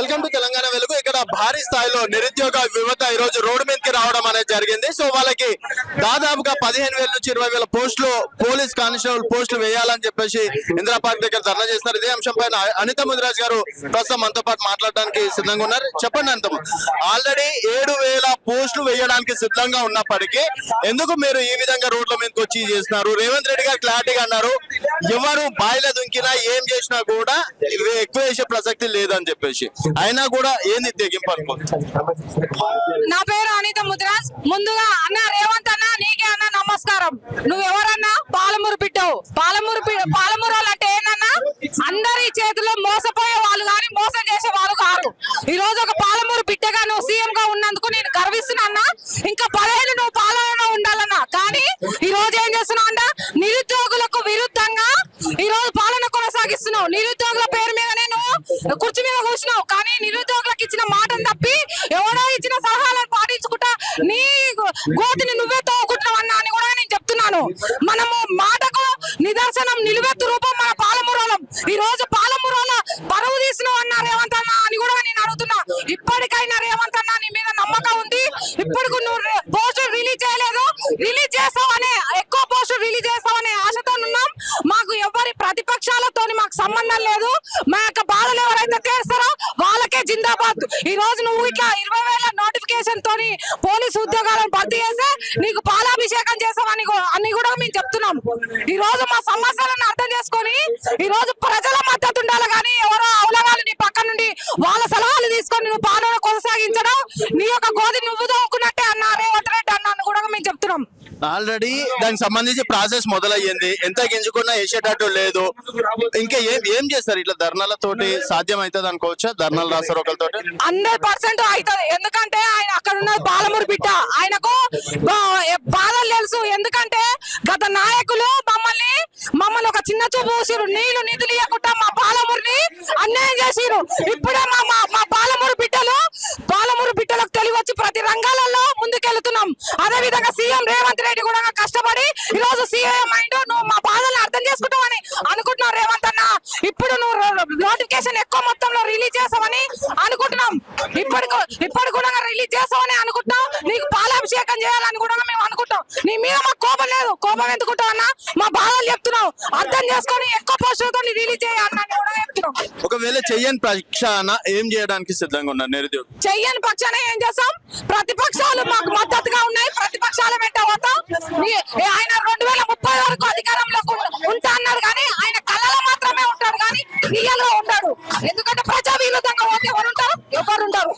Welcome to Telangana వెలుగు. ఇక్కడ భారీ స్థాయిలో నిరుద్యోగ యువత ఈ రోజు రోడ్డు మీదకి రావడం అనేది జరిగింది. సో వాళ్ళకి దాదాపుగా 15,000 నుంచి 20,000 పోస్టులు పోలీస్ కానిస్టేబుల్ పోస్టులు వేయాలని చెప్పేసి ఇందిరా పార్క్ దగ్గర ధర్నా చేస్తారు. ఇదే అంశం పైన అనిత ముదిరాజ్ గారు ప్రస్తుతం మనతో పాటు మాట్లాడడానికి సిద్ధంగా ఉన్నారు. చెప్పండి అనిత, ఆల్రెడీ 7,000 పోస్టులు వేయడానికి సిద్ధంగా ఉన్నప్పటికీ ఎందుకు మీరు ఈ విధంగా రోడ్ల మీదకి వచ్చి చేస్తున్నారు? రేవంత్ రెడ్డి గారు క్లారిటీగా అన్నారు, ఎవరు బాయిల దుంకినా ఏం చేసినా కూడా ఎక్కువ వేసే ప్రసక్తి లేదని చెప్పేసి, అయినా కూడా ఏంది తెగింపు అనుకో. నా పేరు అనిత ముదిరాజ్. ముందుగా అన్న రేవంత్ అన్న, నీకే అన్న నమస్కారం. నువ్వెవరన్నా? పాలమూరు బిడ్డవు. పాలమూరు అంటే ఏంటన్నా, అందరి చేతిలో మోసపోయే వాళ్ళు కానీ మోసం చేసే వాళ్ళు కాదు. ఈ రోజు ఒక పాలమూరు బిడ్డగా నువ్వు సీఎం గా ఉన్నందుకు నేను గర్విస్తున్నా. ఇంకా 10 ఏళ్ళు నువ్వు పాలనలో ఉండాలన్నా. కానీ ఈ రోజు ఏం చేస్తున్నావు అన్న, నిరుద్యోగులకు విరుద్ధంగా ఈ రోజు పాలన కొనసాగిస్తున్నావు. నిరుద్యోగుల పేరు మీద నేను కుర్చీ మీద కూర్చున్నావు, కానీ నిరుద్యోగులకు ఇచ్చిన మాటను తప్పి ఎవరో ఇచ్చిన సలహాలను పాటించుకుంటా నీ గోతిని నువ్వే తోగుకుంటున్నావు అన్నా అని కూడా నేను చెప్తున్నాను. మనము మాటకు నిదర్శనం నిలువెత్తు రూపం మన పాలమూరులో. ఈ రోజు పాలమూరులో పరువు తీసినావు అన్న రేవంత్ అన్న అని కూడా నేను అడుగుతున్నా. ఇప్పటికైనా రేవంత్ అన్న నీ మీద నమ్మకం ఉంది. ఇప్పుడు నువ్వు పోస్టర్ రిలీజ్ చేయలేదు, రిలీజ్ చేస్తావనే, ఎక్కువ పోస్టర్ రిలీజ్ చేస్తావనే ఆశతో ఉన్నాం. మాకు ఎవరి ప్రతిపక్షాలతో మాకు సంబంధం లేదు. మా యొక్క బాధలు ఎవరైతే తీస్తారో వాళ్ళకే జిందాబాద్. ఈ రోజు నువ్వు ఇట్లా 20,000 నోటిఫికేషన్ తోని పోలీసు ఉద్యోగాలను భర్తీ చేస్తే నీకు పాలాభిషేకం చేస్తామని కూడా మేము చెప్తున్నాం. ఈ రోజు మా సమస్యలను అర్థం చేసుకొని ఈ రోజు ప్రజల మద్దతు ఉండాలి, కానీ ఎవరో అవలగాలు నీ పక్క నుండి వాళ్ళ సలహాలు తీసుకొని నువ్వు పాలన కొనసాగించడం నీ యొక్క గోధి నువ్వు దోకున్నట్టే అన్న రేవంత్ రెడ్డి అన్న అని కూడా మేము చెప్తున్నాం. ఆల్రెడీ దానికి సంబంధించి ప్రాసెస్ మొదలయ్యింది, ఎంత గింజుకున్నా వేసేటట్టు లేదు. ఇంకా ఏం చేస్తారు? ఇట్లా ధర్నాలతోటి సాధ్యం అవుతుంది అనుకోవచ్చా? ధర్నాలు రాస్తారు ఒకరితో 100% అవుతుంది. ఎందుకంటే ఆయన అక్కడ ఉన్న పాలమూరు బిడ్డ, ఆయనకు బాధలు తెలుసు. ఎందుకంటే గత నాయకులు మమ్మల్ని ఒక చిన్న చూపు చూసిరు, నీళ్లు నిధులు ఇవ్వకుండా మా పాలమూరుని అన్యాయం చేసిరు. ఇప్పుడే మా పాలమూరు బిడ్డలకు తెలివచ్చి ప్రతి రంగాలలో ముందుకెళ్తున్నాం. అదే విధంగా సీఎం రేవంత్ రెడ్డి కూడా కష్టపడి ఈ రోజు సీఎం అయిండు. నువ్వు మా బాధలను అర్థం చేసుకుంటావని అనుకుంటున్నావు రేవంత్ అన్న. ఇప్పుడు నువ్వు నోటిఫికేషన్ ఎక్కువ మొత్తంలో రిలీజ్ చేస్తావని అనుకుంటున్నాం. ఇప్పుడు కూడా రిలీజ్ చేస్తావని అనుకుంటున్నాం. నీకు పాలాభిషేకం చేయాలని కూడా మేము అనుకుంటాం. నీ మీద మాకు కోపం లేదు. కోపం ఎందుకుంటావు అన్న? మా బాధలు చెప్తున్నావు, అర్థం చేసుకొని ఎక్కువ పోస్టులతో రిలీజ్ చేయాలని కూడా చెప్తున్నాం. ఒకవేళ చెయ్యని పక్షాన ఏం చేయడానికి సిద్ధంగా ఉన్నారు నిరుద్యోగం? చెయ్యని పక్షాన ఏం చేస్తాం? ప్రతిపక్షాలు మాకు మద్దతుగా ఉన్నాయి, ప్రతిపక్షాల వెంట పోతాం. ఆయన 2030 వరకు అధికారంలో ఉంటా అన్నారు, కానీ ఆయన కళలో మాత్రమే ఉంటాడు, కానీ రియల్ గా ఉంటాడు. ఎందుకంటే ప్రజా విరుద్ధంగా పోతే ఎవరు ఉంటారు?